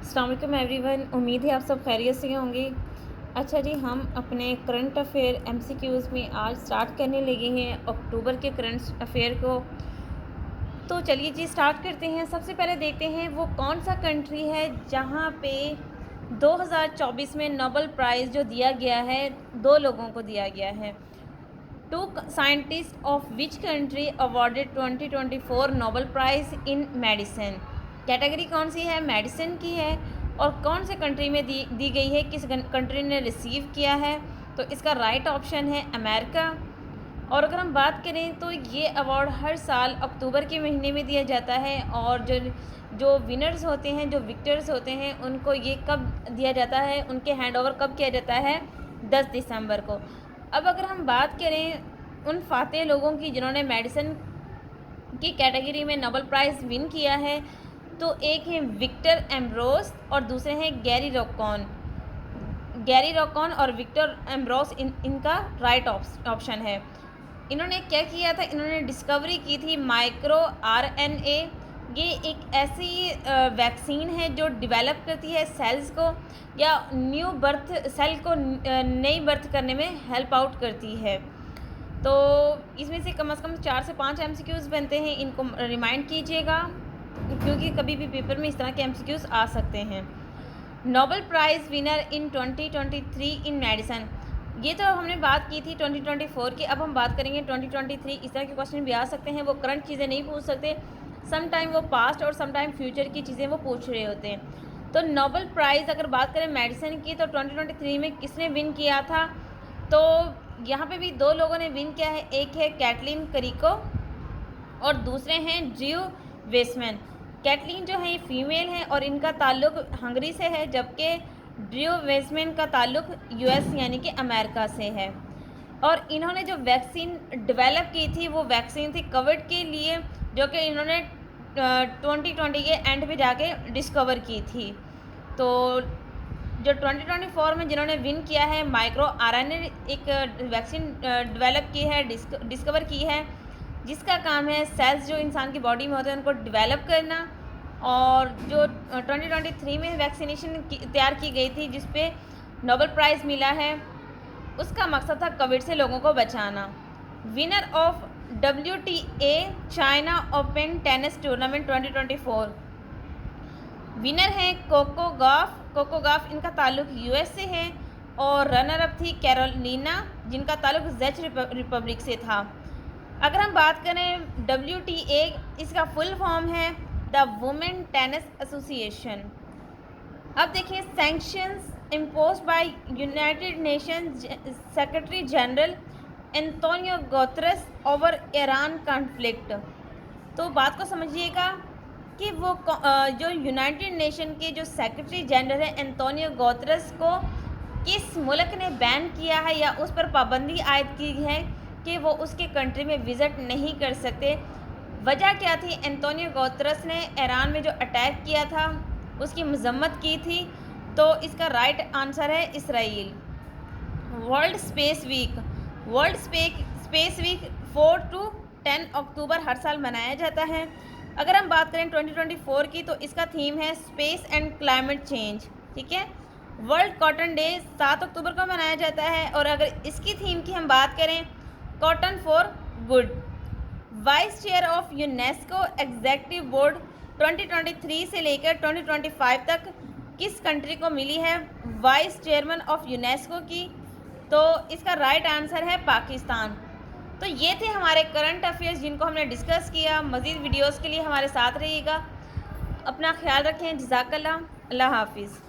अस्सलाम वालेकुम एवरीवन। उम्मीद है आप सब खैरियत से होंगे। अच्छा जी, हम अपने करंट अफेयर एमसीक्यूज़ में आज स्टार्ट करने लगे हैं अक्टूबर के करंट अफेयर को। तो चलिए जी स्टार्ट करते हैं। सबसे पहले देखते हैं वो कौन सा कंट्री है जहाँ पे 2024 में नोबेल प्राइज़ जो दिया गया है, 2 लोगों को दिया गया है। 2 scientist of which country awarded 2024 Nobel prize in medicine. Category कौन सी है? मेडिसिन की है। और कौन से कंट्री में दी गई है, किस कंट्री ने रिसीव किया है? तो इसका राइट ऑप्शन है अमेरिका। और अगर हम बात करें तो ये अवार्ड हर साल अक्टूबर के महीने में दिया जाता है। और जो विनर्स होते हैं, जो विक्टर्स होते हैं, उनको ये कब दिया जाता है, उनके हैंड ओवर कब किया जाता है? 10 दिसंबर को। अब अगर हम बात करें उन फातेह लोगों की जिन्होंने मेडिसिन की कैटेगरी में नोबेल प्राइज़ विन किया है, तो एक है विक्टर एम्ब्रोस और दूसरे हैं गैरी रॉकॉन और विक्टर एम्ब्रोस इनका राइट ऑप्शन है। इन्होंने क्या किया था? इन्होंने डिस्कवरी की थी माइक्रो आरएनए। ये एक ऐसी वैक्सीन है जो डेवलप करती है सेल्स को या न्यू बर्थ सेल को नई बर्थ करने में हेल्प आउट करती है। तो इसमें से कम 4 से 5 एमसीक्यूज़ बनते हैं, इनको रिमाइंड कीजिएगा क्योंकि कभी भी पेपर में इस तरह के एमसीक्यूज़ आ सकते हैं। Nobel prize winner in 2023 in medicine. ये तो हमने बात की थी 2024 की। अब हम बात करेंगे 2023। इस तरह के क्वेश्चन भी आ सकते हैं। वो करंट चीज़ें नहीं पूछ सकते, सम टाइम वो पास्ट और सम टाइम फ्यूचर की चीज़ें वो पूछ रहे होते हैं। तो नोबेल प्राइज़ अगर बात करें मेडिसिन की तो 2023 में किसने विन किया था? तो यहाँ पे भी 2 लोगों ने विन किया है। एक है कैटलिन करिको और दूसरे हैं ड्रू वेसमैन। कैटलिन जो है ये फीमेल है और इनका ताल्लुक हंगरी से है, जबकि ड्रू वेसमैन का ताल्लुक यूएस यानी कि अमेरिका से है। और इन्होंने जो वैक्सीन डेवलप की थी वो वैक्सीन थी कोविड के लिए, जो कि इन्होंने 2020 के एंड पे जाके डिस्कवर की थी। तो जो 2024 में जिन्होंने विन किया है माइक्रो आरएनए एक वैक्सीन डेवलप की है, डिस्कवर की है, जिसका काम है सेल्स जो इंसान की बॉडी में होते हैं उनको डेवलप करना। और जो 2023 में वैक्सीनेशन तैयार की गई थी जिस पे नोबेल प्राइज़ मिला है, उसका मकसद था कोविड से लोगों को बचाना। Winner of WTA China open tennis tournament 2024। Winner है कोको गॉफ, इनका ताल्लुक यूएस से है। और रनर अप थी कैरोलिना, जिनका ताल्लुक जेच रिपब्लिक से था। अगर हम बात करें WTA, इसका फुल फॉर्म है द वुमेन टेनिस एसोसिएशन। अब देखिए sanctions impose by United Nations secretary general Antonio Guterres over Iran conflict. तो बात को समझिएगा कि वो जो यूनाइटेड नेशन के जो सेक्रेटरी जनरल है एंटोनियो गुतेरेस को किस मुल्क ने बैन किया है या उस पर पाबंदी आयद की है कि वो उसके कंट्री में विज़िट नहीं कर सकते। वजह क्या थी? एंटोनियो गुतेरेस ने ईरान में जो अटैक किया था उसकी मजम्मत की थी। तो इसका राइट आंसर है Israel. World space week 4 to 10 अक्टूबर हर साल मनाया जाता है। अगर हम बात करें 2024 की तो इसका थीम है स्पेस एंड क्लाइमेट चेंज। ठीक है। वर्ल्ड कॉटन डे 7 अक्टूबर को मनाया जाता है। और अगर इसकी थीम की हम बात करें cotton for good. Vice chair of UNESCO executive board 2023 से लेकर 2025 तक किस कंट्री को मिली है वाइस चेयरमैन ऑफ यूनेस्को की? तो इसका राइट आंसर है पाकिस्तान। तो ये थे हमारे करंट अफेयर्स जिनको हमने डिस्कस किया। मज़ीद वीडियोज़ के लिए हमारे साथ रहिएगा। अपना ख्याल रखें। जज़ाकल्लाह। अल्लाह हाफिज़।